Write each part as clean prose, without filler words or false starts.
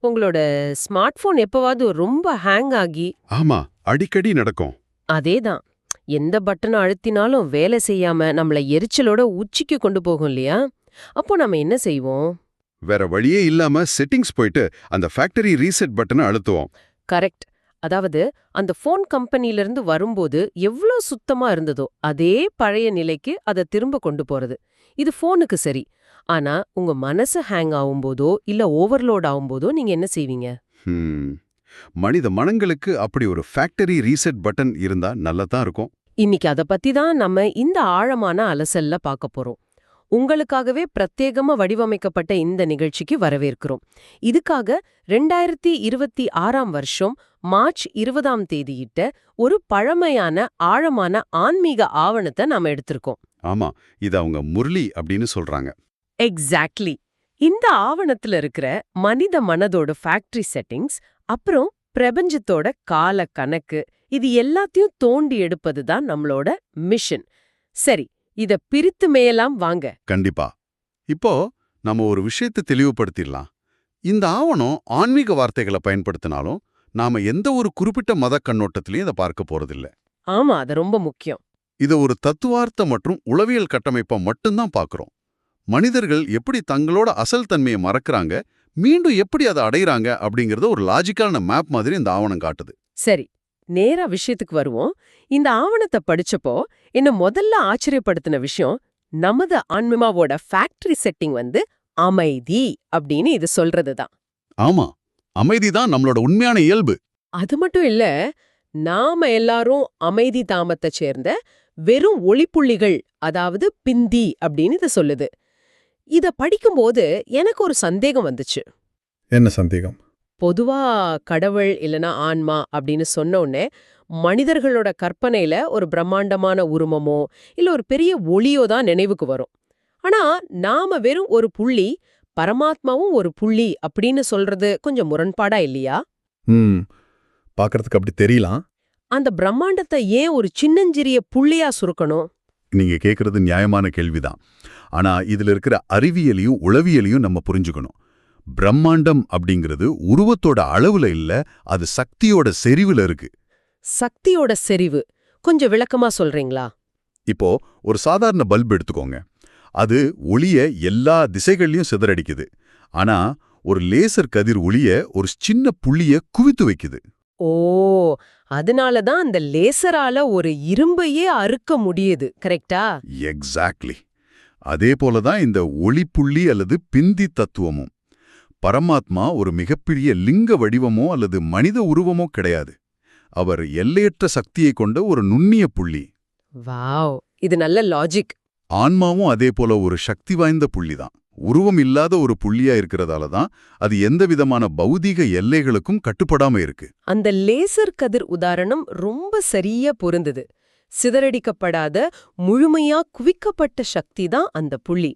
உங்களோட smart phone எப்பவாவது ரொம்ப ஹேங் ஆகி ஆமா, அடிக்கடி நடக்கும். அதேதான். எந்த பட்டனை அழுத்தினாலும் வேலை செய்யாம நம்மள எரிச்சலோட உச்சிக்கு கொண்டு போகும் இல்லையா? அப்போ நம்ம என்ன செய்வோம்? வேற வழியே இல்லாம செட்டிங்ஸ் போயிட்டு அந்த ஃபேக்டரி ரீசெட் பட்டனை அழுத்துவோம். கரெக்ட். அதாவது அந்த போன் கம்பெனில இருந்து வரும்போது எவ்ளோ சுத்தமா இருந்ததோ அதே பழைய நிலைக்கு அதை திரும்ப கொண்டு போறது. இது போனுக்கு சரி. ஆனா உங்க மனசு ஹேங் ஆகும்போதோ இல்ல ஓவர்லோட் ஆகும்போதோ நீங்க என்ன செய்வீங்க? ஹம், மனித மனங்களுக்கு அப்படி ஒரு ஃபேக்டரி ரீசெட் பட்டன் இருந்தா நல்லதான் இருக்கும். இன்னைக்கு அத பத்தி தான் நம்ம இந்த ஆழமான அலசல்ல பார்க்க போறோம். உங்களுக்காகவே பிரத்யேகமா வடிவமைக்கப்பட்ட இந்த நிகழ்ச்சிக்கு வரவேற்கிறோம். இதுக்காக 2026ஆம் வருஷம் மார்ச் 20ஆம் தேதியிட்ட ஒரு பழமையான ஆழமான ஆன்மீக ஆவணத்தை நாம எடுத்திருக்கோம். ஆமா, இது அவங்க முரளி அப்படின்னு சொல்றாங்க. எக்ஸாக்ட்லி. இந்த ஆவணத்துல இருக்கிற மனித மனதோட ஃபேக்டரி செட்டிங்ஸ், அப்புறம் பிரபஞ்சத்தோட கால கணக்கு, இது எல்லாத்தையும் தோண்டி எடுப்பது தான் நம்மளோட மிஷன். சரி, இத பிரித்து மேயலாம் வாங்க. கண்டிப்பா. இப்போ நம்ம ஒரு விஷயத்தை தெளிவுபடுத்திடலாம். இந்த ஆவணம் ஆன்மீக வார்த்தைகளை பயன்படுத்தினாலும் நாம எந்த ஒரு குறிப்பிட்ட மத கண்ணோட்டத்திலையும் இதை பார்க்க போறதில்ல. ஆமா, அது ரொம்ப முக்கியம். இதை ஒரு தத்துவார்த்த மற்றும் உளவியல் கட்டமைப்பை மட்டும்தான் பார்க்கிறோம். மனிதர்கள் எப்படி தங்களோட அசல் தன்மையை மறக்கறாங்க, மீண்டும் எப்படி அதை அடையறாங்க அப்படிங்கறத ஒரு லாஜிக்கான மேப் மாதிரி இந்த ஆவணம் காட்டுது. சரி, நேரா விஷயத்துக்கு வருவோம். இந்த ஆவணத்தை படிச்சப்போ என்ன முதல்ல ஆச்சரியப்படுத்தின விஷயம், நமது ஆன்மாவோட ஃபேக்டரி செட்டிங் அமைதி அப்படின்னு இது சொல்றதுதான். ஆமா, அமைதிதான் நம்மளோட உண்மையான இயல்பு. அது மட்டும் இல்ல, நாம எல்லாரும் அமைதி தாமத்தை சேர்ந்த வெறும் ஒளிப்புள்ளிகள், அதாவது பிந்தி அப்படின்னு இது சொல்லுது. இத படிக்கும்போது எனக்கு ஒரு சந்தேகம் வந்துச்சு. என்ன சந்தேகம்? பொதுவா கடவுள் இல்லனா ஆன்மா அப்படின்னு சொன்ன உடனே மனிதர்களோட கற்பனையில ஒரு பிரம்மாண்டமான உருவமோ இல்ல ஒரு பெரிய ஒளியோ தான் நினைவுக்கு வரும். ஆனா நாம வெறும் ஒரு புள்ளி, பரமாத்மாவும் ஒரு புள்ளி அப்படின்னு சொல்றது கொஞ்சம் முரண்பாடா இல்லையா? பாக்குறதுக்கு அப்படி தெரியலாம். அந்த பிரம்மாண்டத்தை ஏன் ஒரு சின்னஞ்சிறிய புள்ளியா சுருக்கணும்? நீங்க கேக்குறது நியாயமான கேள்விதான். ஆனா இதுல இருக்கிற அறிவியலையும் உளவியலையும் நம்ம புரிஞ்சுக்கணும். பிரம்மாண்டம் அப்படிங்கிறது உருவத்தோட அளவுல இல்ல, அது சக்தியோட செறிவுல இருக்கு. சக்தியோட செறிவு கொஞ்சம் விளக்கமா சொல்றீங்களா? இப்போ ஒரு சாதாரண பல்ப் எடுத்துக்கோங்க. அது ஒளிய எல்லா திசைகள்லயும் சிதறடிக்குது. ஆனா ஒரு லேசர் கதிர் ஒளிய ஒரு சின்ன புள்ளிய குவித்து வைக்குது. ஓ, அதனாலதான் அந்த லேசரால ஒரு இரும்பையே அறுக்க முடியுது, கரெக்டா? எக்ஸாக்ட்லி. அதே போலதான் இந்த ஒளிப்புள்ளி அல்லது பிந்தி தத்துவமும். பரமாத்மா ஒரு மிகப்பெரிய லிங்க வடிவமோ அல்லது மனித உருவமோ கிடையாது. அவர் எல்லையற்ற சக்தியை கொண்ட ஒரு நுண்ணிய புள்ளி. வாவ், இது நல்ல லாஜிக். ஆன்மாவும் அதே போல ஒரு சக்தி வாய்ந்த புள்ளிதான். உருவம் இல்லாத ஒரு புள்ளியா இருக்கிறதால தான் அது எந்த விதமான பௌதீக எல்லைகளுக்கும் கட்டுப்படாம இருக்கு. அந்த லேசர் கதிர் உதாரணம் ரொம்ப சரியா பொருந்தது. சிதறடிக்கப்படாத முழுமையா குவிக்கப்பட்ட சக்தி தான் அந்த புள்ளி.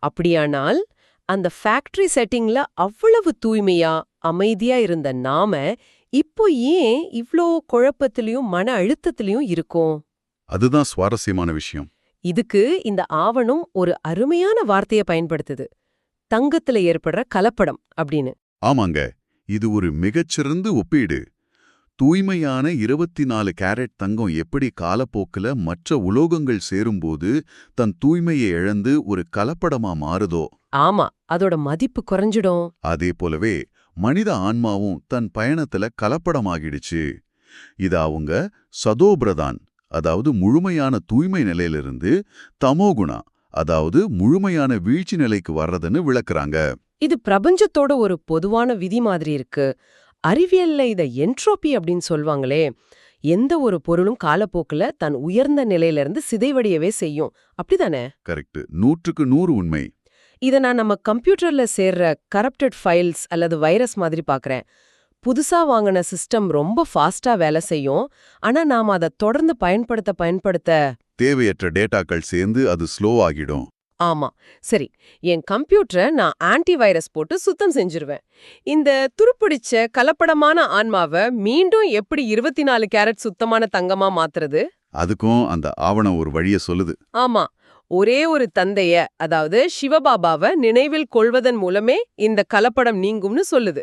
அப்படியானால் அந்த ஃபேக்டரி செட்டிங்ல அவ்வளவு தூய்மையா அமைதியா இருந்த நாம இப்போ ஏன் இவ்ளோ குழப்பத்திலையும் மன அழுத்தத்திலையும் இருக்கோம்? அதுதான் சுவாரஸ்யமான விஷயம். இதுக்கு இந்த ஆவணம் ஒரு அருமையான வார்த்தையை பயன்படுத்துது. தங்கத்துல ஏற்படுற கலப்படம் அப்படின்னு. ஆமாங்க, இது ஒரு மிகச்சிறந்த ஒப்பீடு. தூய்மையான 24 கேரட் தங்கம் எப்படி காலப்போக்கில் மற்ற உலோகங்கள் சேரும்போது தன் தூய்மையை இழந்து ஒரு கலப்படமா மாறுதோ, ஆமா, அதோட மதிப்பு குறைஞ்சிடும். அதே போலவே மனித ஆன்மாவும் தன் பயணத்துல கலப்படமாகிடுச்சு. இத அவங்க சதோபிரதான், அதாவது முழுமையான தூய்மை நிலையிலிருந்து தமோகுணா, அதாவது முழுமையான வீழ்ச்சி நிலைக்கு வர்றதுன்னு விளக்குறாங்க. இது பிரபஞ்சத்தோட ஒரு பொதுவான விதி மாதிரி இருக்கு. அறிவியல்ல இத என்ட்ரோபி அப்படின்னு சொல்வாங்களே. எந்த ஒரு பொருளும் காலப்போக்குல தன் உயர்ந்த நிலையிலிருந்து சிதைவடையவே செய்யும், அப்படிதானே? கரெக்ட், 100க்கு 100 உண்மை. இத நான் நம்ம கம்ப்யூட்டர்ல சேர்ற கரப்டட் ஃபைல்ஸ் அல்லது வைரஸ் மாதிரி பார்க்கறேன். புதுசா வாங்கின சிஸ்டம் ரொம்ப ஃபாஸ்டா வேலை செய்யும். ஆனா நாம அதை தொடர்ந்து பயன்படுத்த தேவையற்ற டேட்டாக்கள் சேர்ந்து அது ஸ்லோ ஆகிடும். ஆமா, சரி, என் கம்ப்யூட்டரை நான் ஆன்டி வைரஸ் போட்டு சுத்தம் செஞ்சிருவேன். இந்த துருப்பிடிச்ச கலப்படமான ஆன்மாவை மீண்டும் எப்படி 24 கேரட் சுத்தமான தங்கமா மாத்துறது? அதுக்கும் அந்த ஆவணம் ஒரு வழிய சொல்லுது. ஆமா, ஒரே ஒரு தந்தைய, அதாவது சிவபாபாவை நினைவில் கொள்வதன் மூலமே இந்த கலப்படம் நீங்கும்னு சொல்லுது.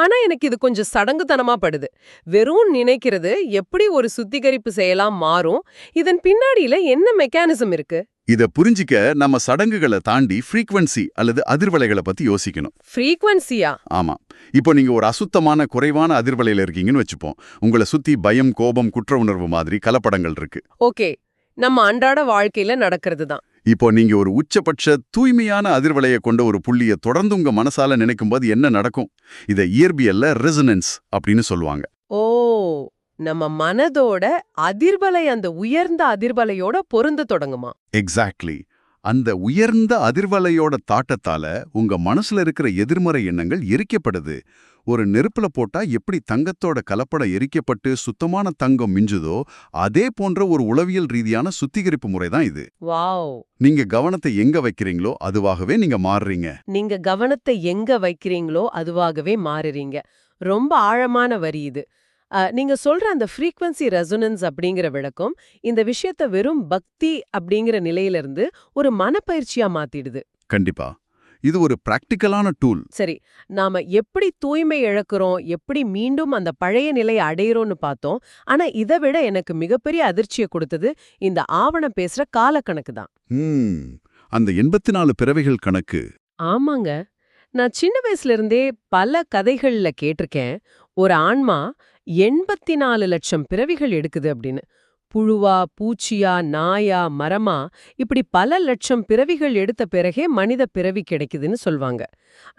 ஆனா எனக்கு இது கொஞ்சம் சடங்குத்தனமா படுது. வெறும் நினைக்கிறது எப்படி ஒரு சுத்திகரிப்பு செயலா மாறும்? இதன் பின்னாடியில என்ன மெக்கானிசம் இருக்கு? இத புரிஞ்சிக்க நம்ம சடங்குகளை தாண்டி ஃப்ரீக்வன்சி அல்லது அதிர்வலைகளை பத்தி யோசிக்கணும். ஃப்ரீக்வன்சியா? ஆமா. இப்போ நீங்க ஒரு அசுத்தமான குறைவான அதிர்வலையில இருக்கீங்கன்னு வச்சுப்போம். உங்களை சுத்தி பயம், கோபம், குற்ற உணர்வு மாதிரி கலப்படங்கள் இருக்கு. ஓகே, நம்ம அன்றாட வாழ்க்கையில நடக்கிறது தான். இப்போ நீங்க ஒரு உச்சபட்ச தூய்மையான அதிர்வலையை கொண்ட ஒரு புள்ளிய தொடர்ந்து உங்க மனசால நினைக்கும்போது என்ன நடக்கும்? இத இயற்பியல்ல ரெசனன்ஸ் அப்படின்னு சொல்லுவாங்க. ஓ, நம்ம மனதோட அதிர்வலை அந்த உயர்ந்த அதிர்வலையோட பொருந்த தொடங்குமா? எக்ஸாக்ட்லி. அந்த உயர்ந்த அதிர்வலையோட தாட்டத்தால உங்க மனசுல இருக்கிற எதிர்மறை எண்ணங்கள் எரிக்கப்படுது. ஒரு நெருப்புல போட்டா எப்படி தங்கத்தோட கலப்படம் எரிக்கப்பட்டு சுத்தமான தங்கம் மிஞ்சுதோ, அதே போன்ற ஒரு உளவியல் ரீதியான சுத்திகரிப்பு முறை தான் இது. வாவ்! நீங்க கவனத்தை எங்க வைக்கிறீங்களோ அதுவாகவே நீங்க மாறுறீங்க. நீங்க கவனத்தை எங்க வைக்கிறீங்களோ அதுவாகவே மாறுறீங்க. ரொம்ப ஆழமான வரி இது. நீங்க சொல்ற அந்த ஃப்ரீக்வன்சி ரெசோனன்ஸ் அப்படிங்கிற விளக்கம் இந்த விஷயத்த வெறும் பக்தி அப்படிங்கிற நிலையிலிருந்து ஒரு மனப்பயிற்சியா மாத்திடுது. கண்டிப்பா. இது ஒரு பிராக்டிக்கலான டூல். சரி, நாம எப்படி தூய்மை இழக்கிறோம், எப்படி மீண்டும் அந்த பழைய நிலையை அடையிறோம்னு பார்த்தோம். ஆனா இதை விட எனக்கு மிகப்பெரிய அதிர்ச்சியை கொடுத்தது இந்த ஆவணம் பேசுற காலக்கணக்கு தான். அந்த 84 பிறவைகள் கணக்கு. ஆமாங்க. நான் சின்ன வயசுல இருந்தே பல கதைகள்ல கேட்டிருக்கேன். ஒரு ஆன்மா 84 லட்சம் பிறவிகள் எடுக்குது அப்படின்னு. புழுவா, பூச்சியா, நாயா, மரமா, இப்படி பல லட்சம் பிறவிகள் எடுத்த பிறகே மனித பிறவி கிடைக்குதுன்னு சொல்வாங்க.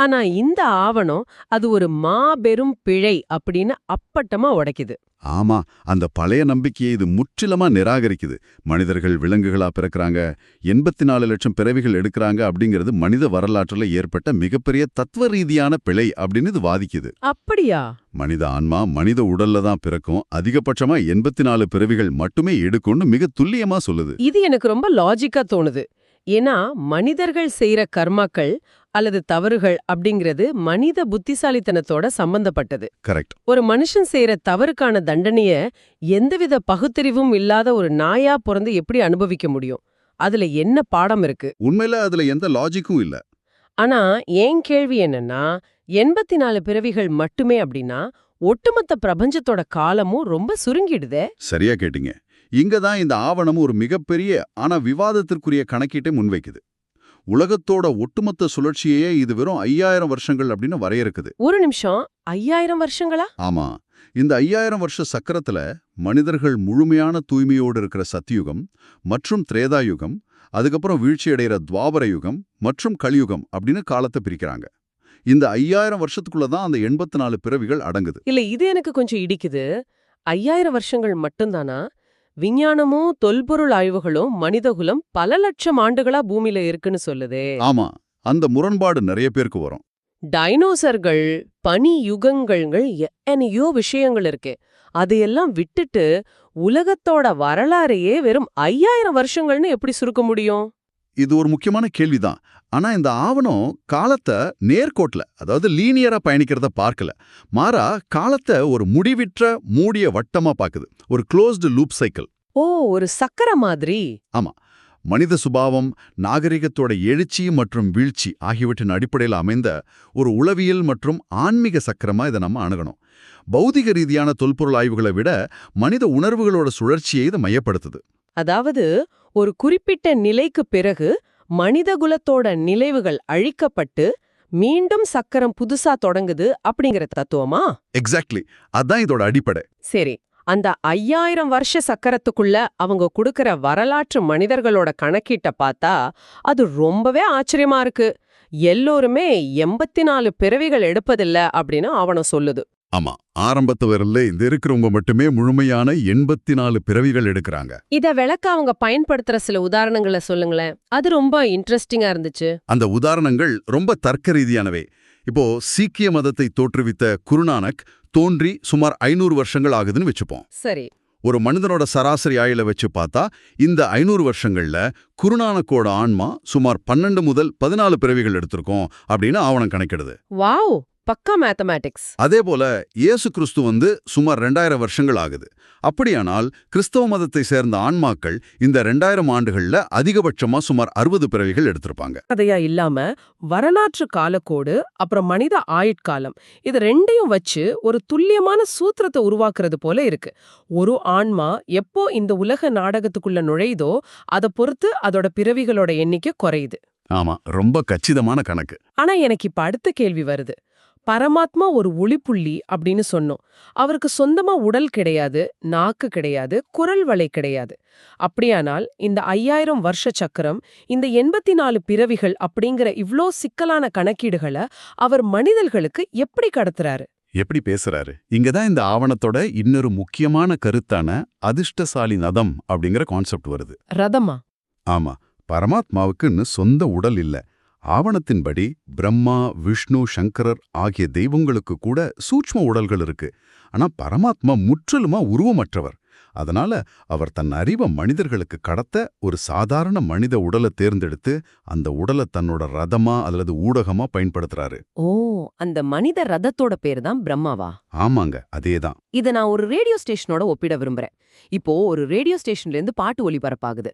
ஆனா இந்த ஆவணம் அது ஒரு மாபெரும் பிழை அப்படின்னு அப்பட்டமா உடைக்குது. ஆமா, அந்த பழைய நம்பிக்கையை இது முற்றிலுமா நிராகரிக்குது. மனிதர்கள் விலங்குகளா பிறக்கறாங்க, 84 லட்சம் பிறவிகள் எடுக்கறாங்க அப்படிங்கிறது மனித வரலாற்றுல ஏற்பட்ட மிகப்பெரிய தத்துவ ரீதியான பிழை அப்படின்னு இது வாதிக்குது. அப்படியா? மனித ஆன்மா மனித உடல்ல தான் பிறக்கும், அதிகபட்சமா 84 பிறவிகள் மட்டுமே எடுக்கும்னு மிக துல்லியமா சொல்லுது. இது எனக்கு ரொம்ப லாஜிக்கா தோணுது. ஏன்னா மனிதர்கள் செய்யற கர்மாக்கள் அல்லது தவறுகள் அப்படிங்கிறது மனித புத்திசாலித்தனத்தோட சம்பந்தப்பட்டது. கரெக்ட். ஒரு மனுஷன் செய்யற தவறுக்கான தண்டனைய எந்தவித பகுத்தறிவும் இல்லாத ஒரு நாயா பிறந்து எப்படி அனுபவிக்க முடியும்? அதுல என்ன பாடம் இருக்கு? உண்மையில அதுல எந்த லாஜிக்கும் இல்ல. ஆனா என் கேள்வி என்னன்னா, 84 பிறவிகள் மட்டுமே அப்படின்னா ஒட்டுமொத்த பிரபஞ்சத்தோட காலமும் ரொம்ப சுருங்கிடுதே. சரியா கேட்டீங்க. இங்க தான் இந்த ஆவணம் ஒரு மிகப்பெரிய ஆனா விவாதத்திற்குரிய கணக்கீட்டை முன்வைக்குது. உலகத்தோட ஒட்டுமொத்த சுழற்சியே இது வெறும் 5000 வருஷங்கள் அப்படின்னு வரையறுக்குது. ஒரு நிமிஷம், 5000 வருஷங்களா? ஆமா. இந்த 5000 வருஷ சக்கரத்துல மனிதர்கள் முழுமையான தூய்மையோடு இருக்கிற சத்தியுகம் மற்றும் திரேதாயுகம், அதுக்கப்புறம் வீழ்ச்சியடைகிற துவாபர யுகம் மற்றும் கலியுகம் அப்படின்னு காலத்தை பிரிக்கிறாங்க. இந்த 5000 வருஷத்துக்குள்ள தான் அந்த 84 பிறவிகள் அடங்குது. இல்ல, இது எனக்கு கொஞ்சம் இடிக்குது. 5000 வருஷங்கள் மட்டும்தானா? விஞ்ஞானமும் தொல்பொருள் ஆய்வுகளும் மனிதகுலம் பல லட்சம் ஆண்டுகளா பூமியில இருக்குன்னு சொல்லுதே. ஆமா, அந்த முரண்பாடு நிறைய பேருக்கு வரும். டைனோசர்கள், பனி யுகங்கள்கள், எத்தனையோ விஷயங்கள் இருக்கு. அதையெல்லாம் விட்டுட்டு உலகத்தோட வரலாறையே வெறும் 5000 வருஷங்கள்னு எப்படி சுருக்க முடியும்? இது ஒரு முக்கியமான கேள்விதான். ஆனா இந்த ஆவணம் காலத்தை நேர்கோட்ல, அதாவது லீனியரா பயணிக்கிறத பார்க்கல. மாறா காலத்தை ஒரு முடிவிற்ற மூடிய வட்டமா பாக்குது. ஒரு க்ளோஸ்டு லூப் சைக்கிள். ஓ, ஒரு சக்கர மாதிரி. ஆமா. மனித சுபாவம், நாகரிகத்தோட எழுச்சி மற்றும் வீழ்ச்சி ஆகியவற்றின் அடிப்படையில் அமைந்த ஒரு உளவியல் மற்றும் ஆன்மீக சக்கரமா இதை நம்ம அணுகணும். பௌதிக ரீதியான தொல்பொருள் ஆய்வுகளை விட மனித உணர்வுகளோட சுழற்சியை இதை மையப்படுத்துது. அதாவது ஒரு குறிப்பிட்ட நிலைக்கு பிறகு மனிதகுலத்தோட நிலைவுகள் அழிக்கப்பட்டு மீண்டும் சக்கரம் புதுசா தொடங்குது அப்படிங்கிற தத்துவமா? எக்ஸாக்ட்லி. அதான் இதோட அடிப்படை. சரி, அந்த 5000 வருஷ சக்கரத்துக்குள்ள அவங்க கொடுக்கற வரலாற்று மனிதர்களோட கணக்கீட்டை பார்த்தா அது ரொம்பவே ஆச்சரியமா இருக்கு. எல்லோருமே 84 பிறவிகள் எடுப்பதில்ல அப்படின்னு ஆவணம் சொல்லுது. ஆமா, ஆரம்பத்து வரல இந்த இருக்கிறவங்க மட்டுமே முழுமையான 84 பிறவிகள் எடுக்கிறாங்க. இத விளக்க அவங்க பயன்படுத்துற சில உதாரணங்களை சொல்லுங்களேன். அது ரொம்ப இன்ட்ரெஸ்டிங்கா இருந்துச்சு. அந்த உதாரணங்கள் ரொம்ப தர்க்க ரீதியானவை. இப்போ சீக்கிய மதத்தை தோற்றுவித்த குருநானக் தோன்றி சுமார் 500 வருஷங்கள் ஆகுதுன்னு வச்சுப்போம். சரி. ஒரு மனிதனோட சராசரி ஆயுள வச்சு பார்த்தா இந்த 500 வருஷங்கள்ல குருநானக்கோட ஆன்மா சுமார் 12 முதல் 14 பிறவிகள் எடுத்திருக்கோம் அப்படின்னு ஆவணம் கணக்கிடுது. வாவ், பக்கா மேத்தமேட்டிக்ஸ். அதே போல இயேசு கிறிஸ்து வந்து சுமார் 2000 வருஷங்கள் ஆகுது. அப்படியானால் கிறிஸ்தவ மதத்தை சேர்ந்த ஆன்மாக்கள் இந்த 2000 ஆண்டுகள்ல அதிகபட்சமா சுமார் 60 பிறவிகள் எடுத்திருப்பாங்க. கதையா இல்லாம வரலாற்று காலக்கோடு அப்புறம் மனித ஆயுட்காலம் இது ரெண்டையும் வச்சு ஒரு துல்லியமான சூத்திரத்தை உருவாக்குறது போல இருக்கு. ஒரு ஆன்மா எப்போ இந்த உலக நாடகத்துக்குள்ள நுழையுதோ அதை பொறுத்து அதோட பிறவிகளோட எண்ணிக்கை குறையுது. ஆமா, ரொம்ப கச்சிதமான கணக்கு. ஆனா எனக்கு இப்ப அடுத்த கேள்வி வருது. பரமாத்மா ஒரு ஒளிப்புள்ளி அப்படின்னு சொன்னோம். அவருக்கு சொந்தமா உடல் கிடையாது, நாக்கு கிடையாது, குரல் வளை கிடையாது. அப்படியானால் இந்த 5000 வருஷ சக்கரம், இந்த 84 பிறவிகள் அப்படிங்கிற இவ்ளோ சிக்கலான கணக்கீடுகளை அவர் மனிதர்களுக்கு எப்படி கடத்துறாரு? எப்படி பேசுறாரு? இங்கதான் இந்த ஆவணத்தோட இன்னொரு முக்கியமான கருத்தான அதிர்ஷ்டசாலி நதம் அப்படிங்கிற கான்செப்ட் வருது. ரதமா? ஆமா, பரமாத்மாவுக்குன்னு சொந்த உடல் இல்ல. ஆவணத்தின்படி பிரம்மா, விஷ்ணு, சங்கரர் ஆகிய தெய்வங்களுக்கு கூட சூட்ச்ம உடல்கள் இருக்கு. ஆனா பரமாத்மா முற்றிலுமா உருவமற்றவர். அதனால அவர் தன் அறிவை மனிதர்களுக்கு கடத்த ஒரு சாதாரண மனித உடலை தேர்ந்தெடுத்து அந்த உடலை தன்னோட ரதமா அல்லது ஊடகமா பயன்படுத்துறாரு. ஓ, அந்த மனித ரதத்தோட பேர் தான் பிரம்மாவா? ஆமாங்க, அதேதான். இத நான் ஒரு ரேடியோ ஸ்டேஷனோட ஒப்பிட விரும்புறேன். இப்போ ஒரு ரேடியோ ஸ்டேஷன்ல இருந்து பாட்டு ஒலிபரப்பாகுது.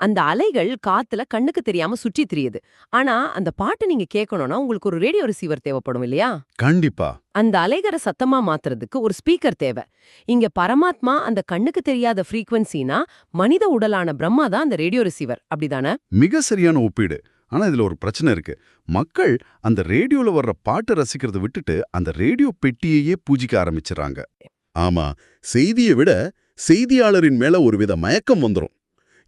அந்த அலைகள் காத்துல கண்ணுக்கு தெரியாம சுற்றி திரியுது. ஆனா அந்த பாட்டு நீங்க கேட்கணும்னா உங்களுக்கு ஒரு ரேடியோ ரிசீவர் தேவைப்படும் இல்லையா? கண்டிப்பா. அந்த அலைகரை சத்தமா மாத்துறதுக்கு ஒரு ஸ்பீக்கர் தேவை. இங்க பரமாத்மா அந்த கண்ணுக்கு தெரியாத ஃப்ரீக்வன்சினா மனித உடலான பிரம்மா தான் அந்த ரேடியோ ரிசீவர், அப்படிதானே? மிக சரியான ஒப்பீடு. ஆனா இதுல ஒரு பிரச்சனை இருக்கு. மக்கள் அந்த ரேடியோல வர்ற பாட்டை ரசிக்கிறத விட்டுட்டு அந்த ரேடியோ பெட்டியையே பூஜிக்க ஆரம்பிச்சுறாங்க. ஆமா, செய்தியை விட செய்தியாளரின் மேல ஒருவித மயக்கம் வந்துரும்.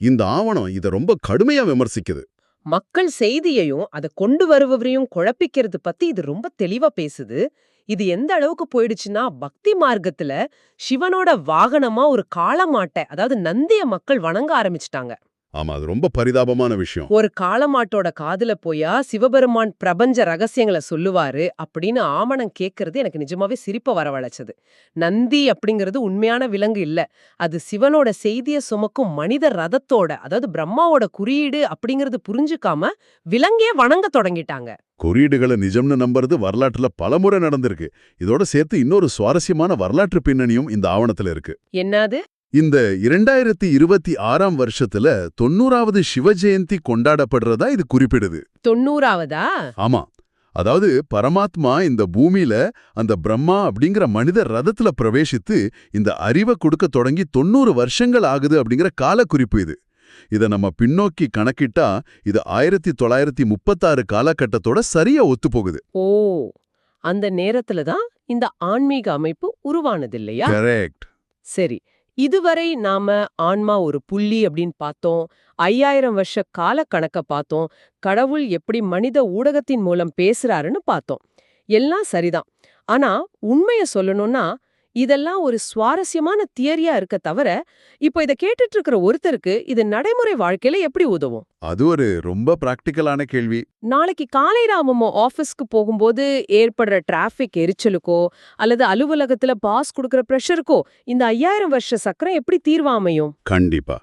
இந்த ஆவணம் இத ரொம்ப கடுமையா விமர்சிக்குது. மக்கள் செய்தியையும் அதை கொண்டு வருபவரையும் குழப்பிக்கிறது பத்தி இது ரொம்ப தெளிவா பேசுது. இது எந்த அளவுக்கு போயிடுச்சுன்னா பக்தி மார்க்கத்துல சிவனோட வாகனமா ஒரு காளமாட்டை, அதாவது நந்திய மக்கள் வணங்க ஆரம்பிச்சிட்டாங்க. ஆமா, அது ரொம்ப பரிதாபமான விஷயம். ஒரு காளமாட்டோட காதுல போயா சிவபெருமான் பிரபஞ்ச ரகசியங்களை சொல்லுவாரு அப்படின்னு ஆமணம் கேட்கறது எனக்கு நிஜமாவே சிரிப்ப வரவழைச்சது. நந்தி அப்படிங்கிறது உண்மையான விலங்கு இல்ல, அது சிவனோட செய்திய சுமக்கும் மனித ரதத்தோட, அதாவது பிரம்மாவோட குறியீடு அப்படிங்கறது புரிஞ்சுக்காம விலங்கே வணங்க தொடங்கிட்டாங்க. குறியீடுகளை நிஜம்னு நம்புறது வரலாற்றுல பலமுறை நடந்திருக்கு. இதோட சேர்த்து இன்னொரு சுவாரஸ்யமான வரலாற்று பின்னணியும் இந்த ஆவணத்துல இருக்கு. என்னது? இந்த 2026ஆம் வருஷத்துல 90வது சிவ ஜெயந்தி கொண்டாடப்படுறதா இது குறிப்பிடுது. 90வதா? ஆமா, அதாவது பரமாத்மா இந்த பூமியில அந்த பிரம்மா அப்படிங்கிற மனித ரதத்துல பிரவேசித்து இந்த அறிவை கொடுக்க தொடங்கி 90 வருஷங்கள் ஆகுது அப்படிங்கிற காலக்குறிப்பு இது. இத நம்ம பின்னோக்கி கணக்கிட்டா இது 1936 காலகட்டத்தோட சரியா ஒத்துப்போகுது. ஓ, அந்த நேரத்துல தான் இந்த ஆன்மீக அமைப்பு உருவானது இல்லையா? கரெக்ட். சரி, இதுவரை நாம ஆன்மா ஒரு புள்ளி அப்படின்னு பார்த்தோம், 5000 வருஷ கால கணக்க பார்த்தோம், கடவுள் எப்படி மனித ஊடகத்தின் மூலம் பேசுறாருன்னு பார்த்தோம். எல்லாம் சரிதான். ஆனா உண்மைய சொல்லணும்னா இதெல்லாம் ஒரு சுவாரஸ்யமான தியரியா இருக்க தவிர, இப்போ இத கேட்டுட்டு இருக்கிற ஒருத்தருக்கு இது நடைமுறை வாழ்க்கையில எப்படி உதவும்? அது ஒரு ரொம்ப பிராக்டிக்கலான கேள்வி. நாளைக்கு காலையில அவன் ஆபீஸ்க்கு போகும்போது ஏற்படுற டிராபிக் எரிச்சலுக்கோ அல்லது அலுவலகத்துல பாஸ் கொடுக்கற பிரஷருக்கோ இந்த 5000 வருஷ சக்கரம் எப்படி தீர்வா அமையும்? கண்டிப்பா.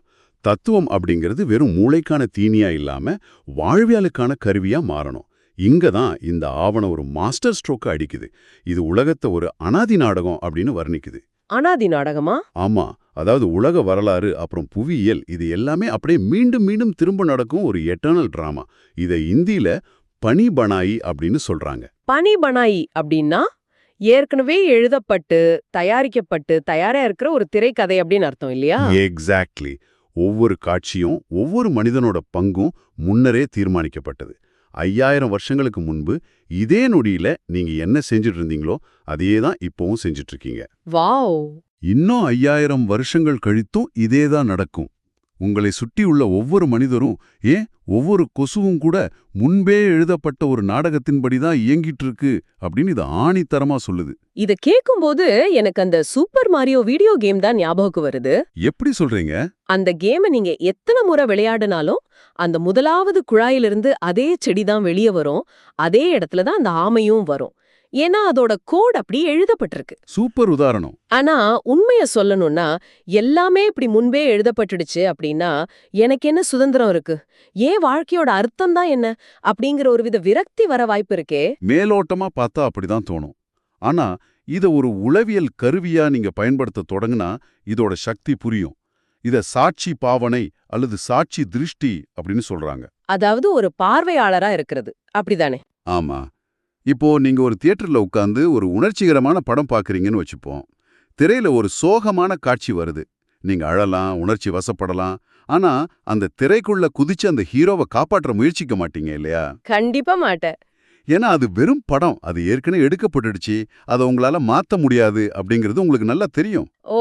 தத்துவம் அப்படிங்கிறது வெறும் மூளைக்கான தீனியா இல்லாம வாழ்வியலுக்கான கருவியா மாறணும். இங்கதான் இந்த ஆவணம் ஒரு மாஸ்டர் ஸ்ட்ரோக்கு அடிக்குது. இது உலகத்தை ஒரு அனாதி நாடகம் அப்படின்னு வர்ணிக்குது. அனாதி நாடகமா? ஆமா, அதாவது உலக வரலாறு அப்புறம் புவியியல் இது எல்லாமே அப்படியே மீண்டும் மீண்டும் திரும்ப நடக்கும் ஒரு எட்டர்னல் டிராமா. இதை இந்தியில பனி பனாயி அப்படின்னு சொல்றாங்க. பனி பனாயி அப்படின்னா ஏற்கனவே எழுதப்பட்டு தயாரிக்கப்பட்டு தயாரா இருக்கிற ஒரு திரைக்கதை அப்படின்னு அர்த்தம் இல்லையா? எக்ஸாக்ட்லி. ஒவ்வொரு காட்சியும் ஒவ்வொரு மனிதனோட பங்கும் முன்னரே தீர்மானிக்கப்பட்டது. 5000 வருஷங்களுக்கு முன்பு இதே நொடியில நீங்க என்ன செஞ்சுட்டு இருந்தீங்களோ அதையே தான் இப்பவும் செஞ்சுட்டு இருக்கீங்க. வாவ்! இன்னும் 5000 வருஷங்கள் கழித்தும் இதேதான் நடக்கும். உங்களை சுற்றியுள்ள ஒவ்வொரு மனிதரும், ஏன் ஒவ்வொரு கொசுவும் கூட முன்பே எழுதப்பட்ட ஒரு நாடகத்தின்படி தான் இயங்கிட்டு இருக்கு அப்படின்னு இது ஆணித்தரமா சொல்லுது. இத கேக்கும்போது எனக்கு அந்த சூப்பர் மாரியோ வீடியோ கேம் தான் ஞாபகம் வருது. எப்படி சொல்றீங்க? அந்த கேமை நீங்க எத்தனை முறை விளையாடினாலும் அந்த முதலாவது குழாயிலிருந்து அதே செடி தான் வெளியே வரும், அதே இடத்துல தான் அந்த ஆமையும் வரும். ஏன்னா அதோட கோட் அப்படி எழுதப்பட்டிருக்கு. சூப்பர் உதாரணம். ஆனா உண்மைய சொல்லணும்னா எல்லாமே இப்படி முன்பே எழுதப்பட்டுடுச்சு அப்படின்னா எனக்கு என்ன சுதந்திரம் இருக்கு, ஏன் வாழ்க்கையோட அர்த்தம் தான் என்ன அப்படிங்கிற ஒரு வித விரக்தி வர வாய்ப்பு இருக்கே. மேலோட்டமா பார்த்தா அப்படிதான் தோணும். ஆனா இத ஒரு உளவியல் கருவியா நீங்க பயன்படுத்த தொடங்குனா இதோட சக்தி புரியும். இத சாட்சி பாவனை அல்லது சாட்சி திருஷ்டி அப்படின்னு சொல்றாங்க. அதாவது ஒரு பார்வையாளரா இருக்கிறது, அப்படிதானே? ஆமா. இப்போ நீங்க ஒரு தியேட்டர்ல உட்கார்ந்து ஒரு உணர்ச்சிகரமான படம் பார்க்கறீங்கன்னு வச்சுப்போம். திரையில ஒரு சோகமான காட்சி வருது. நீங்க அழலாம், உணர்ச்சி வசப்படலாம். ஆனா அந்த திரைக்குள்ள குதிச்சு அந்த ஹீரோவை காப்பாற்ற முயற்சிக்க மாட்டீங்க இல்லையா? கண்டிப்பா மாட்டேன். ஏன்னா அது வெறும் படம். அது ஏற்கனவே எடுக்கப்பட்டுடுச்சு. அதை உங்களால மாத்த முடியாது அப்படிங்கிறது உங்களுக்கு நல்லா தெரியும். ஓ,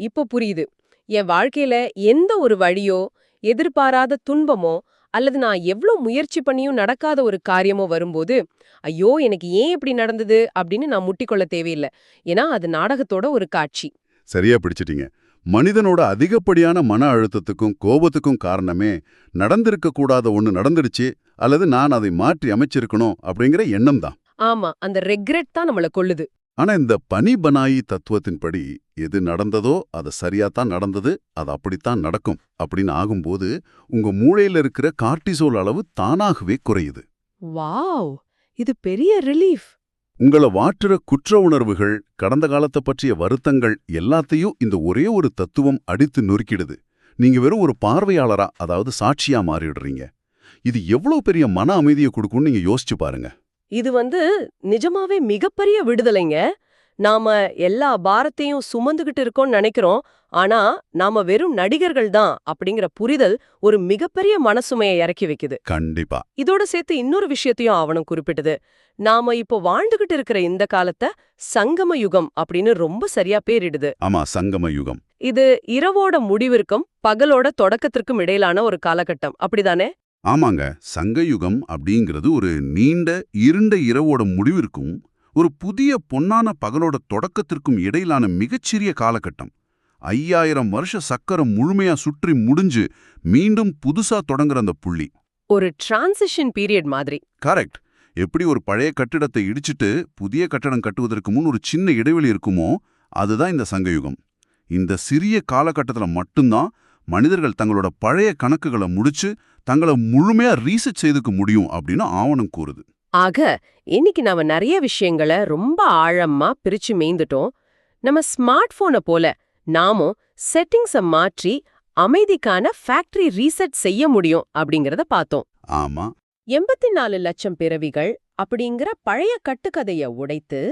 இப்ப புரியுது. என் வாழ்க்கையில எந்த ஒரு வழியோ, எதிர்பாராத துன்பமோ அல்லது நான் எவ்ளோ முயற்சி பண்ணியும் நடக்காத ஒரு காரியமோ வரும்போது, ஐயோ எனக்கு ஏன் இப்படி நடந்தது அப்படின்னு நான் முட்டிக்கொள்ள தேவையில்லை. ஏன்னா அது நாடகத்தோட ஒரு காட்சி. சரியா பிடிச்சிட்டீங்க. மனிதனோட அதிகப்படியான மன அழுத்தத்துக்கும் கோபத்துக்கும் காரணமே நடந்திருக்க கூடாத ஒண்ணு நடந்துடுச்சு அல்லது நான் அதை மாற்றி அமைச்சிருக்கணும் அப்படிங்கிற எண்ணம் தான். ஆமா, அந்த ரெக்ரெட் தான் நம்மள கொல்லுது. ஆனா இந்த பனி பனாயி தத்துவத்தின்படி எது நடந்ததோ அது சரியாத்தான் நடந்தது, அது அப்படித்தான் நடக்கும் அப்படின்னு ஆகும்போது உங்க மூளையில இருக்கிற கார்டிசோல் அளவு தானாகவே குறையுது. வாவ், இது பெரிய ரிலீஃப். உங்களை வாட்டுற குற்ற உணர்வுகள், கடந்த காலத்தை பற்றிய வருத்தங்கள் எல்லாத்தையும் இந்த ஒரே ஒரு தத்துவம் அடித்து நொறுக்கிடுது. நீங்க வெறும் ஒரு பார்வையாளரா, அதாவது சாட்சியா மாறிடுறீங்க. இது எவ்வளவு பெரிய மன அமைதியை கொடுக்கும்னு நீங்க யோசிச்சு பாருங்க. இது நிஜமாவே மிகப்பெரிய விடுதலைங்க. நாம எல்லா பாரத்தையும் சுமந்துகிட்டு இருக்கோம்னு நினைக்கிறோம். ஆனா நாம வெறும் நடிகர்கள் தான் அப்படிங்கிற புரிதல் ஒரு மிகப்பெரிய மனசுமையை இறக்கி வைக்குது. கண்டிப்பா. இதோட சேர்த்து இன்னொரு விஷயத்தையும் அவனும் குறிப்பிட்டது. நாம இப்போ வாழ்ந்துகிட்டு இருக்கிற இந்த காலத்தை சங்கம யுகம் அப்படின்னு ரொம்ப சரியா பேரிடுது. ஆமா, சங்கம யுகம். இது இரவோட முடிவிற்கும் பகலோட தொடக்கத்திற்கும் இடையிலான ஒரு காலகட்டம், அப்படிதானே? ஆமாங்க, சங்கயுகம் அப்படிங்கிறது ஒரு நீண்ட இருண்ட இரவோட முடிவிற்கும் ஒரு புதிய பொன்னான பகலோட தொடக்கத்திற்கும் இடையிலான மிகச்சிறிய காலகட்டம். 5000 வருஷ சக்கரம் முழுமையா சுற்றி முடிஞ்சு மீண்டும் புதுசா தொடங்குற அந்த புள்ளி. ஒரு டிரான்சிஷன் பீரியட் மாதிரி. கரெக்ட். எப்படி ஒரு பழைய கட்டிடத்தை இடிச்சிட்டு புதிய கட்டடம் கட்டுவதற்கு முன் ஒரு சின்ன இடைவெளி இருக்குமோ, அதுதான் இந்த சங்கயுகம். இந்த சிறிய காலகட்டத்தில் மட்டும்தான் மனிதர்கள் தங்களோட பழைய கணக்குகளை முடிச்சு தங்களை முழுமையா ரீசெட் செய்துக்க முடியும் அப்படின்னு ஆவணம் கூறுது. ஆக இன்னைக்கு நாம நிறைய விஷயங்களை ரொம்ப ஆழமா பிரிச்சு மேய்ந்துட்டோம். நம்ம ஸ்மார்ட் போனை போல நாமும் செட்டிங்ஸை மாற்றி அமைதிக்கான ஃபேக்டரி ரீசெட் செய்ய முடியும் அப்படிங்கறத பார்த்தோம். ஆமா. 84 லட்சம் பிறவிகள் அப்படிங்கிற பழைய கட்டுக்கதைய உடைத்து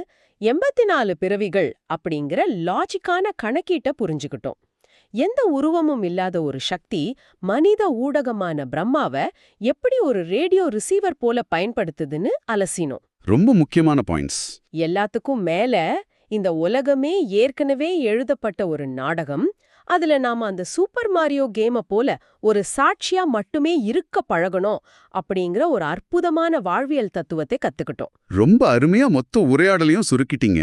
84 பிறவிகள் அப்படிங்கிற லாஜிக்கான கணக்கீட்டை புரிஞ்சுக்கிட்டோம். எந்த உருவமும் இல்லாத ஒரு சக்தி மனித ஊடகமான பிரம்மாவை எப்படி ஒரு ரேடியோ ரிசீவர் போல பயன்படுத்துதுன்னு அலசினோம். ரொம்ப முக்கியமான பாயிண்ட்ஸ். எல்லாத்துக்கும் மேல இந்த உலகமே ஏற்கனவே எழுதப்பட்ட ஒரு நாடகம். அதுல நாம அந்த சூப்பர் மாரியோ கேமை போல ஒரு சாட்சியா மட்டுமே இருக்க பழகணும் அப்படிங்கிற ஒரு அற்புதமான வாழ்வியல் தத்துவத்தை கத்துக்கிட்டோம். ரொம்ப அருமையா மொத்த உரையாடலையும் சுருக்கிட்டீங்க.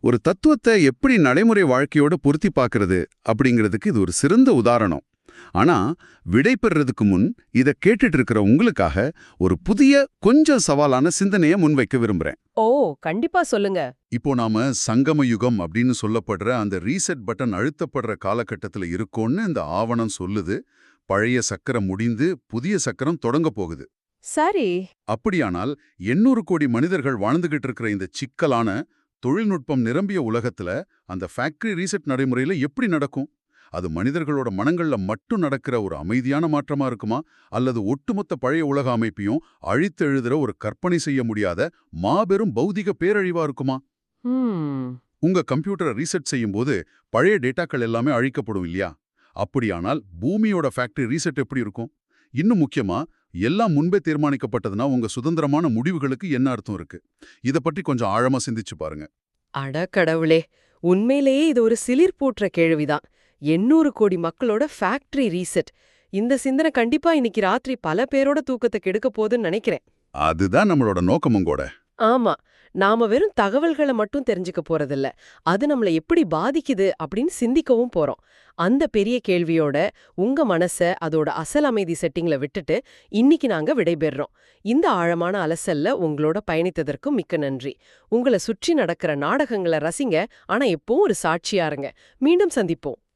ஒரு தத்துவத்தை எப்படி நடைமுறை வாழ்க்கையோட பொருத்தி பார்க்கறது அப்படிங்கிறதுக்கு இது ஒரு சிறந்த உதாரணம். ஆனா விடை பெறறதுக்கு முன் இதை கேட்டுட்டு இருக்கிற உங்களுக்காக ஒரு புதிய கொஞ்சம் சவாலான சிந்தனையை முன்வைக்க விரும்புறேன். ஓ, கண்டிப்பா சொல்லுங்க. இப்போ நாம சங்கம யுகம் அப்படின்னு சொல்லப்படுற அந்த ரீசெட் பட்டன் அழுத்தப்படுற காலகட்டத்தில் இருக்கோன்னு இந்த ஆவணம் சொல்லுது. பழைய சக்கரம் முடிந்து புதிய சக்கரம் தொடங்க போகுது. சரி. அப்படியானால் 800 கோடி மனிதர்கள் வாழ்ந்துகிட்டு இருக்கிற இந்த சிக்கலான தொழில்நுட்பம் நிரம்பிய உலகத்துல அந்த ஃபேக்டரி ரீசெட் நடைமுறையில எப்படி நடக்கும்? அது மனிதர்களோட மனங்கள்ல மட்டும் நடக்கிற ஒரு அமைதியான மாற்றமா இருக்குமா, அல்லது ஒட்டுமொத்த பழைய உலக அமைப்பையும் அழித்து எழுதுற ஒரு கற்பனை செய்ய முடியாத மாபெரும் பௌதிக பேரழிவா இருக்குமா? உங்க கம்ப்யூட்டரை ரீசெட் செய்யும் போது பழைய டேட்டாக்கள் எல்லாமே அழிக்கப்படும் இல்லையா? அப்படியானால் பூமியோட ஃபேக்டரி ரீசெட் எப்படி இருக்கும்? இன்னும் முக்கியமா, எல்லாம் முன்பே தீர்மானிக்கப்பட்டதுன்னா உங்க சுதந்திரமான முடிவுகளுக்கு என்ன அர்த்தம் இருக்கு? இத பற்றி கொஞ்சம் ஆழமா சிந்திச்சு பாருங்க. அட கடவுளே, உண்மையிலேயே இது ஒரு சிலிர் போற்ற கேள்விதான். 800 கோடி மக்களோட ஃபேக்டரி ரீசெட். இந்த சிந்தனை கண்டிப்பா இன்னைக்கு ராத்திரி பல பேரோட தூக்கத்தை கெடுக்க போகுதுன்னு நினைக்கிறேன். அதுதான் நம்மளோட நோக்கமும் கூட. ஆமா. நாம வெறும் தகவல்கள மட்டும் தெரிஞ்சுக்க போறதில்ல. அது நம்மள எப்படி பாதிக்குது அப்படின்னு சிந்திக்கவும் போறோம். அந்த பெரிய கேள்வியோட உங்க மனச அதோட அசல் அமைதி செட்டிங்ல விட்டுட்டு இன்னைக்கு நாங்க விடைபெறுறோம். இந்த ஆழமான அலசல்ல உங்களோட பயணித்ததற்கும் மிக்க நன்றி. உங்கள சுற்றி நடக்கிற நாடகங்கள ரசிங்க. ஆனா எப்பவும் ஒரு சாட்சியா இருங்க. மீண்டும் சந்திப்போம்.